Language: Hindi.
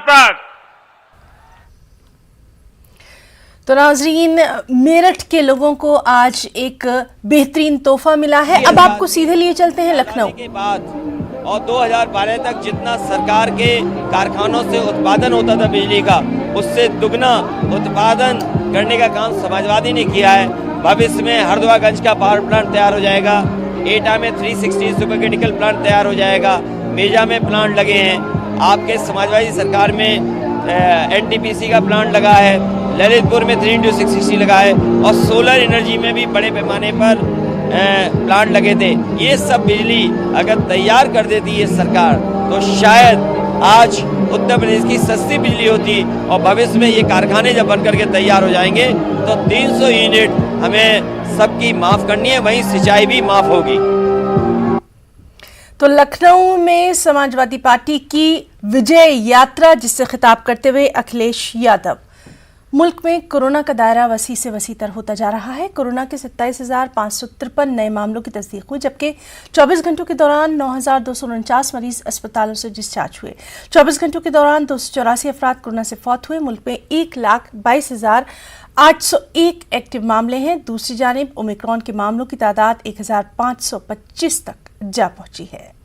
तक। तो नाजरीन, मेरठ के लोगों को आज एक बेहतरीन तोहफा मिला है। अब आपको सीधे लिए चलते हैं लखनऊ के बाद और 2012 तक जितना सरकार के कारखानों से उत्पादन होता था बिजली का, उससे दुगना उत्पादन करने का काम समाजवादी ने किया है। भविष्य में हरदोआगंज का पावर प्लांट तैयार हो जाएगा, एटा में 360 सुपर क्रिटिकल प्लांट तैयार हो जाएगा, मेजा में प्लांट लगे हैं, आपके समाजवादी सरकार में एनटीपीसी का प्लांट लगा है, ललितपुर में 3x660 लगा है और सोलर एनर्जी में भी बड़े पैमाने पर प्लांट लगे थे। ये सब बिजली अगर तैयार कर देती है सरकार तो शायद आज उत्तर प्रदेश की सस्ती बिजली होती और भविष्य में ये कारखाने जब बन करके तैयार हो जाएंगे तो 300 यूनिट हमें सबकी माफ करनी है, वहीं सिंचाई भी माफ होगी। तो लखनऊ में समाजवादी पार्टी की विजय यात्रा, जिससे खिताब करते हुए अखिलेश यादव, मुल्क में कोरोना का दायरा वसी से वसीतर होता जा रहा है। कोरोना के 27,553 नए मामलों की तस्दीक हुई, जबकि 24 घंटों के दौरान 9,249 मरीज अस्पतालों से डिस्चार्ज हुए। 24 घंटों के दौरान 284 अफराद कोरोना से फौत हुए। मुल्क में 1,22,801 एक्टिव मामले हैं। दूसरी जानिब ओमिक्रॉन के मामलों की तादाद 1,525 तक जा पहुंची है।